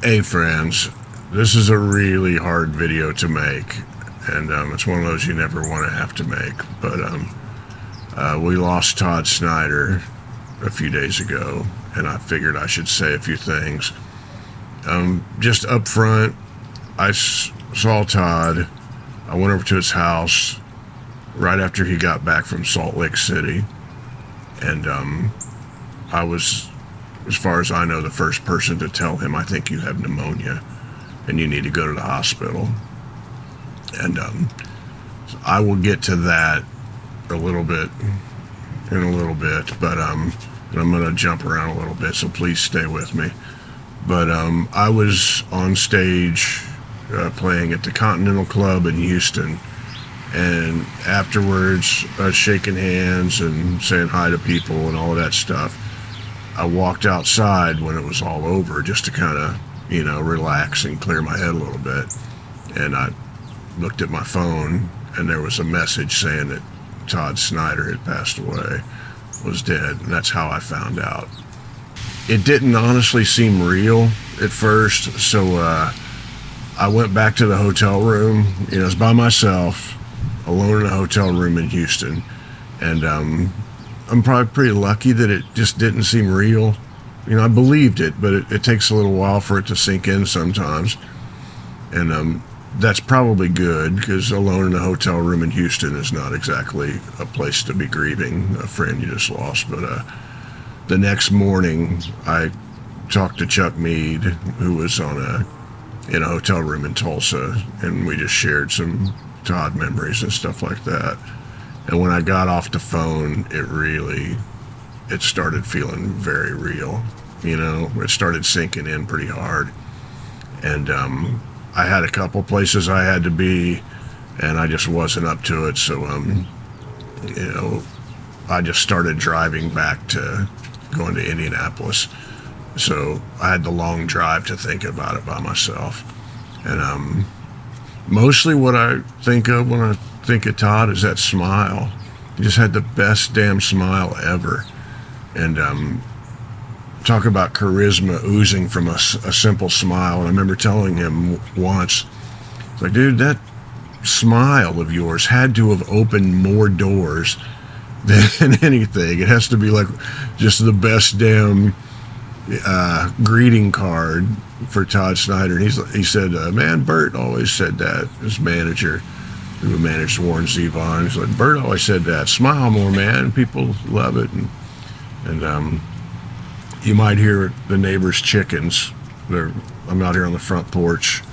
Hey friends, this is a really hard video to make, and it's one of those you never want to have to make, but we lost Todd Snider a few days ago, and I figured I should say a few things. Just up front, I saw Todd. I went over to his house right after he got back from Salt Lake City, and I was, as far as I know, the first person to tell him, I think you have pneumonia and you need to go to the hospital. And I will get to that in a little bit, but I'm going to jump around a little bit, so please stay with me. But I was on stage playing at the Continental Club in Houston, and afterwards shaking hands and saying hi to people and all of that stuff. I walked outside when it was all over just to kind of, relax and clear my head a little bit. And I looked at my phone, and there was a message saying that Todd Snider had passed away, was dead, and that's how I found out. It didn't honestly seem real at first, so I went back to the hotel room. I was by myself, alone in a hotel room in Houston, and I'm probably pretty lucky that it just didn't seem real. I believed it, but it takes a little while for it to sink in sometimes. And that's probably good, because alone in a hotel room in Houston is not exactly a place to be grieving a friend you just lost. But the next morning, I talked to Chuck Mead, who was in a hotel room in Tulsa, and we just shared some Todd memories and stuff like that. And when I got off the phone, it started feeling very real. It started sinking in pretty hard. And I had a couple places I had to be, and I just wasn't up to it. So, I just started driving back to going to Indianapolis. So I had the long drive to think about it by myself. And mostly what I think of when I think of Todd is that smile. He just had the best damn smile ever. And talk about charisma oozing from a simple smile. And I remember telling him once, it's like, dude, that smile of yours had to have opened more doors than anything. It has to be like just the best damn greeting card for Todd Snider. And he said, man, Bert always said that, his manager, who managed Warren Zevon. He's like, Bert always said that, smile more, man, people love it. And you might hear the neighbor's chickens. I'm out here on the front porch,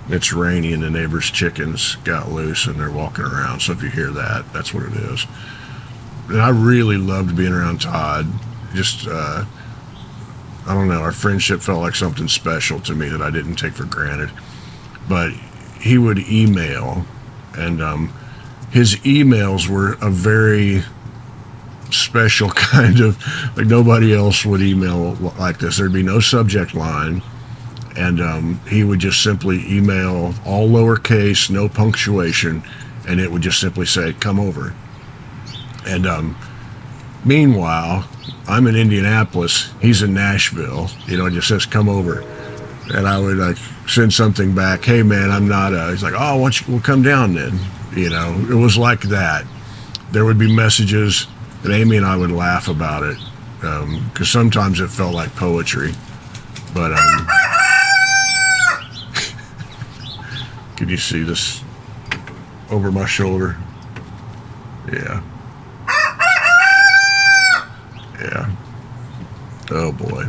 it's rainy, and the neighbor's chickens got loose and they're walking around. So if you hear that, that's what it is. And I really loved being around Todd. Just I don't know, our friendship felt like something special to me that I didn't take for granted. But he would email, and his emails were a very special kind of, like, nobody else would email like this. There'd be no subject line, and he would just simply email all lowercase, no punctuation, and it would just simply say, come over. And meanwhile, I'm in Indianapolis, he's in Nashville, it just says come over. And I would send something back, hey man, I'm not, he's like, oh, why don't you, we'll come down then. It was like that. There would be messages, and Amy and I would laugh about it, because sometimes it felt like poetry. But can you see this over my shoulder? Yeah. Yeah. Oh boy.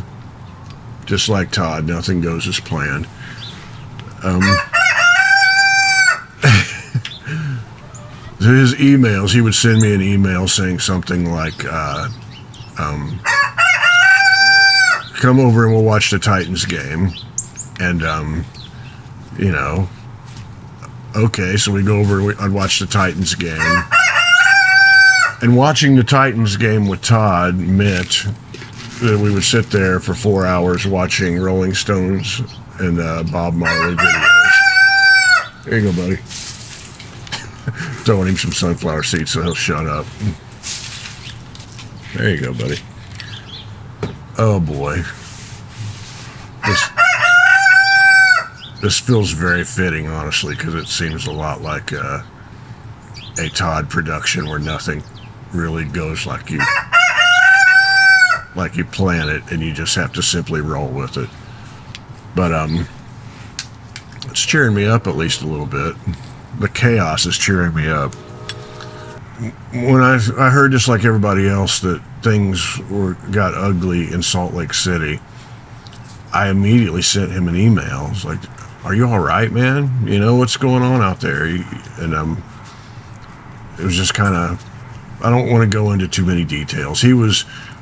Just like Todd, nothing goes as planned. His emails, he would send me an email saying something like, come over and we'll watch the Titans game. And, okay, so we go over, I'd watch the Titans game. And watching the Titans game with Todd meant that we would sit there for 4 hours watching Rolling Stones and Bob Marley videos. There you go, buddy. Throwing him some sunflower seeds so he'll shut up. There you go, buddy. Oh boy. this feels very fitting, honestly, because it seems a lot like a Todd production where nothing really goes like you plan it, and you just have to simply roll with it. But it's cheering me up at least a little bit. The chaos is cheering me up. When I heard, just like everybody else, that things got ugly in Salt Lake City, I immediately sent him an email. I was like, "Are you all right, man? You know what's going on out there?" And it was just kind of, I don't want to go into too many details.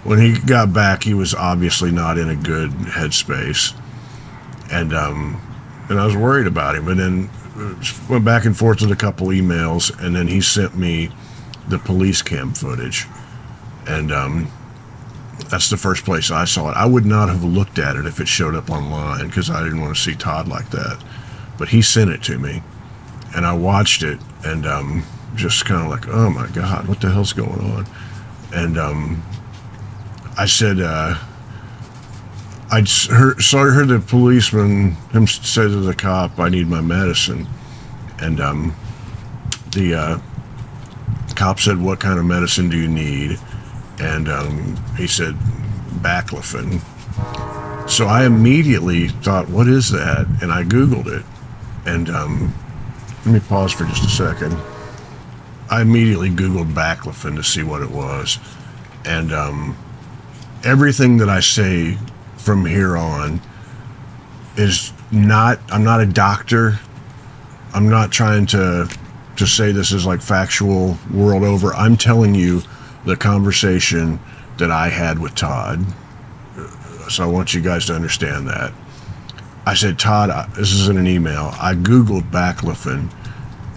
When he got back, he was obviously not in a good headspace, and I was worried about him. And then went back and forth with a couple emails, and then he sent me the police cam footage, and that's the first place I saw it. I would not have looked at it if it showed up online, because I didn't want to see Todd like that. But he sent it to me, and I watched it, and just kind of like, oh my God, what the hell's going on? And I said, I heard the policeman him say to the cop, "I need my medicine," and the cop said, "What kind of medicine do you need?" And he said, "Baclofen." So I immediately thought, what is that? And I Googled it. And let me pause for just a second. I immediately Googled Baclofen to see what it was. And everything that I say from here on is not, I'm not a doctor. I'm not trying to say this is like factual world over. I'm telling you the conversation that I had with Todd. So I want you guys to understand that. I said, "Todd, this is in an email. I Googled Baclofen,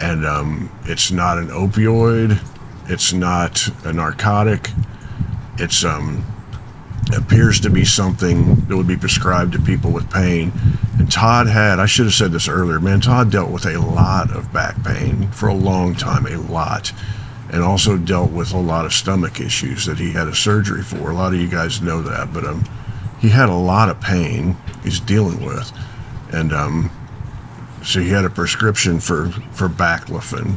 and it's not an opioid. It's not a narcotic. It's appears to be something that would be prescribed to people with pain." And Todd I should have said this earlier, man, Todd dealt with a lot of back pain for a long time, a lot. And also dealt with a lot of stomach issues that he had a surgery for. A lot of you guys know that, but he had a lot of pain he's dealing with. And so he had a prescription for Baclofen.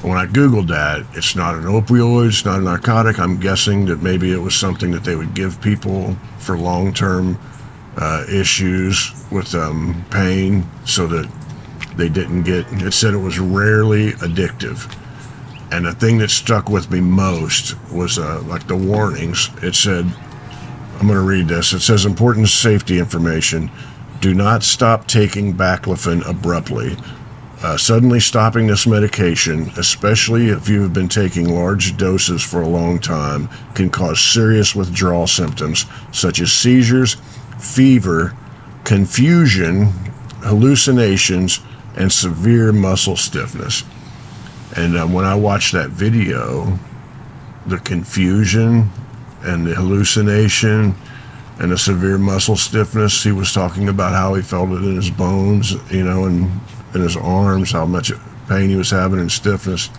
When I Googled that, it's not an opioid, it's not a narcotic. I'm guessing that maybe it was something that they would give people for long-term issues with pain, so that they didn't get, it said it was rarely addictive. And the thing that stuck with me most was like the warnings. It said, I'm going to read this. It says, "Important safety information. Do not stop taking Baclofen abruptly. Suddenly stopping this medication, especially if you have been taking large doses for a long time, can cause serious withdrawal symptoms such as seizures, fever, confusion, hallucinations, and severe muscle stiffness." And when I watched that video, the confusion and the hallucination and the severe muscle stiffness, he was talking about how he felt it in his bones, you know, and in his arms, how much pain he was having and stiffness.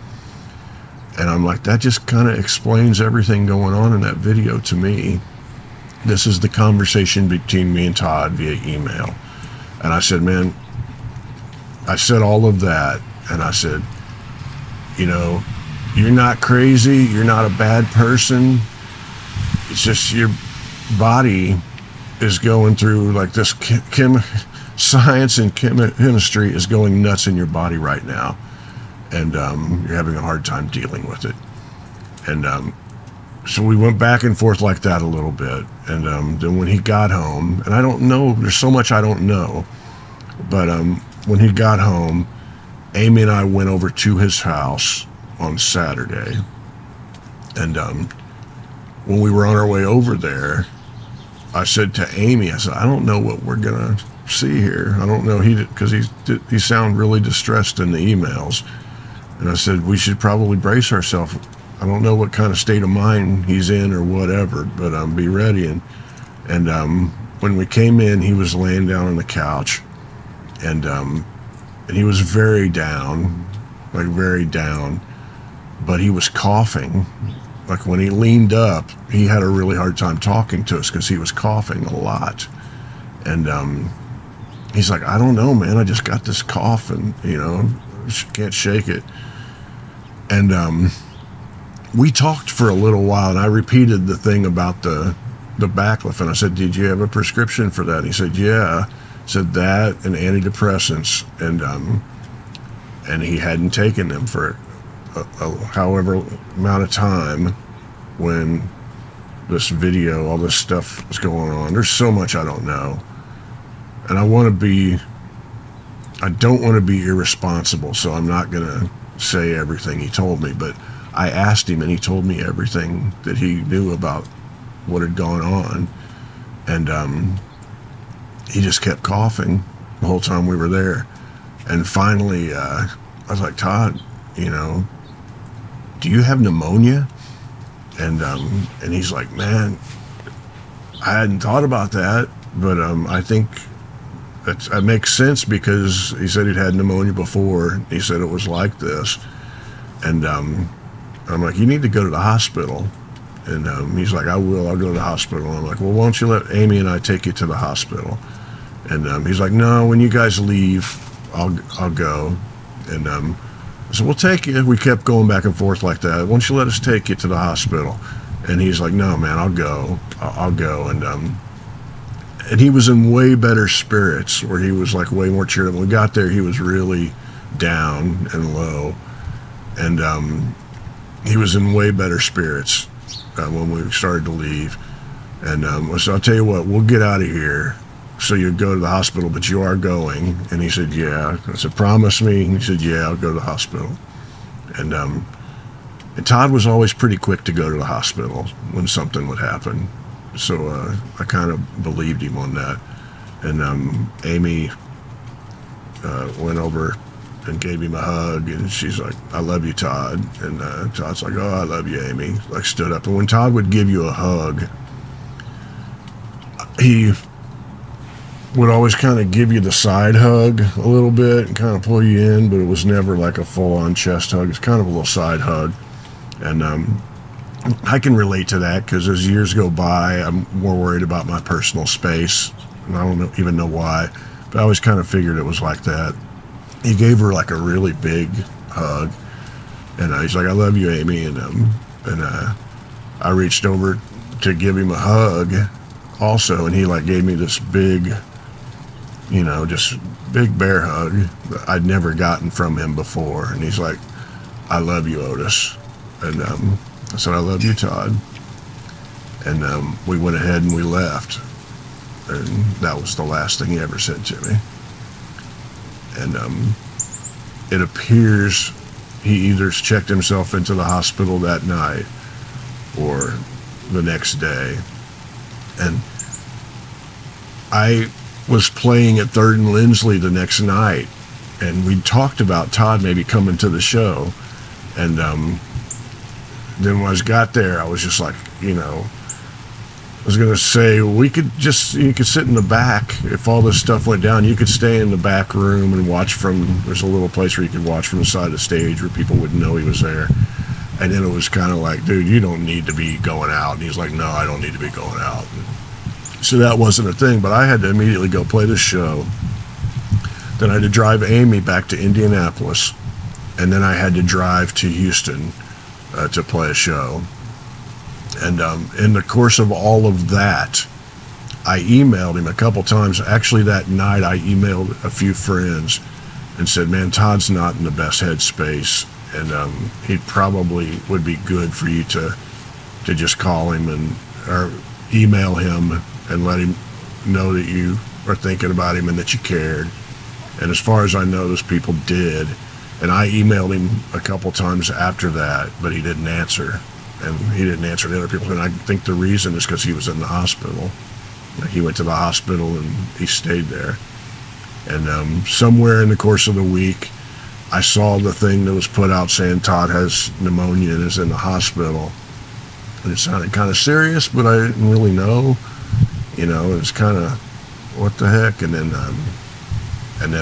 And I'm like, that just kind of explains everything going on in that video to me. This is the conversation between me and Todd via email. And I said, man, I said all of that, and I said, you know, you're not crazy, you're not a bad person. It's just your body is going through like this science and chemistry is going nuts in your body right now, and you're having a hard time dealing with it. And so we went back and forth like that a little bit, and then when he got home, and I don't know, there's so much I don't know, but when he got home, Amy and I went over to his house on Saturday, and when we were on our way over there, I said to Amy, I said, "I don't know what we're gonna see here. I don't know." Because he sounded really distressed in the emails, and I said, "We should probably brace ourselves. I don't know what kind of state of mind he's in or whatever, but be ready." And when we came in, he was laying down on the couch, and he was very down, like very down, but he was coughing. Like when he leaned up, he had a really hard time talking to us because he was coughing a lot. And he's like, I don't know, man. I just got this cough and, can't shake it. And we talked for a little while, and I repeated the thing about the baclofen. And I said, did you have a prescription for that? And he said, yeah. I said that and antidepressants. And he hadn't taken them for however amount of time when this video, all this stuff was going on. There's so much I don't know. And I don't want to be irresponsible, so I'm not going to say everything he told me, but I asked him and he told me everything that he knew about what had gone on. And he just kept coughing the whole time we were there. And finally, I was like, Todd, do you have pneumonia? And he's like, man, I hadn't thought about that, but I think that makes sense, because he said he'd had pneumonia before. He said it was like this. And I'm like, you need to go to the hospital. And he's like, I'll go to the hospital. And I'm like, well, why don't you let Amy and I take you to the hospital? And he's like, no, when you guys leave, I'll go. And I said, we'll take you. We kept going back and forth like that. Why don't you let us take you to the hospital? And he's like, no, man, I'll go. I'll go. And he was in way better spirits, where he was like way more cheered up. When we got there, he was really down and low. And he was in way better spirits when we started to leave. And so I'll tell you what, we'll get out of here. So you go to the hospital, but you are going. And he said, yeah. I said, promise me. And he said, yeah, I'll go to the hospital. And Todd was always pretty quick to go to the hospital when something would happen. So I kind of believed him on that. And Amy went over and gave him a hug, and she's like, I love you, Todd. And Todd's like, oh, I love you, Amy. Like, stood up. And when Todd would give you a hug, he would always kind of give you the side hug a little bit and kind of pull you in, but it was never like a full-on chest hug. It's kind of a little side hug. And I can relate to that, because as years go by, I'm more worried about my personal space, and I don't even know why, but I always kind of figured it was like that. He gave her like a really big hug, and he's like, I love you, Amy. And I reached over to give him a hug also, and he like gave me this big, just big bear hug that I'd never gotten from him before. And he's like, I love you, Otis. And I said, I love you, Todd. And we went ahead and we left. And that was the last thing he ever said to me. And it appears he either checked himself into the hospital that night or the next day. And I was playing at 3rd and Lindsley the next night, and we talked about Todd maybe coming to the show. And then when I got there, I was just like, I was going to say, you could sit in the back. If all this stuff went down, you could stay in the back room and watch there's a little place where you could watch from the side of the stage where people wouldn't know he was there. And then it was kind of like, dude, you don't need to be going out. And he's like, no, I don't need to be going out. So that wasn't a thing, but I had to immediately go play the show. Then I had to drive Amy back to Indianapolis. And then I had to drive to Houston to play a show. And in the course of all of that, I emailed him a couple times. Actually, that night, I emailed a few friends and said, man, Todd's not in the best headspace, and he probably would be good for you to just call him or email him and let him know that you are thinking about him and that you cared. And as far as I know, those people did. And I emailed him a couple times after that, but he didn't answer. And he didn't answer the other people. And I think the reason is because he was in the hospital. He went to the hospital and he stayed there. And somewhere in the course of the week, I saw the thing that was put out saying Todd has pneumonia and is in the hospital. And it sounded kind of serious, but I didn't really know. It was kind of, what the heck? And then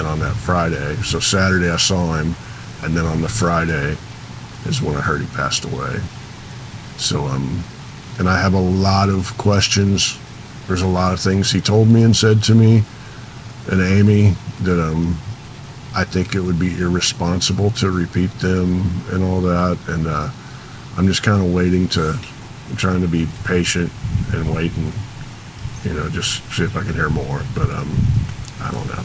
on that Friday, so Saturday I saw him, and then on the Friday is when I heard he passed away. So, and I have a lot of questions. There's a lot of things he told me and said to me and Amy that I think it would be irresponsible to repeat them and all that. And I'm just kind of I'm trying to be patient and wait and, just see if I can hear more. But I don't know.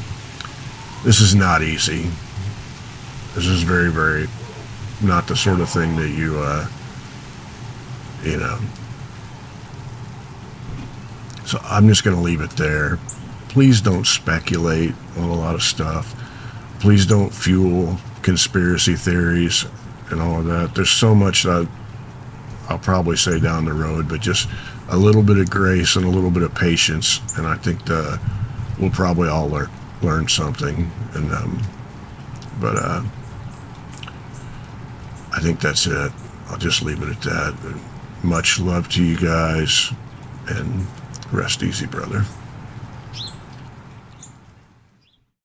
This is not easy. This is very, very not the sort of thing that you know. So I'm just going to leave it there. Please don't speculate on a lot of stuff. Please don't fuel conspiracy theories and all of that. There's so much that I'll probably say down the road, but just a little bit of grace and a little bit of patience, and I think we'll probably all learn something. And but I think that's it. I'll just leave it at that. Much love to you guys, and rest easy, brother.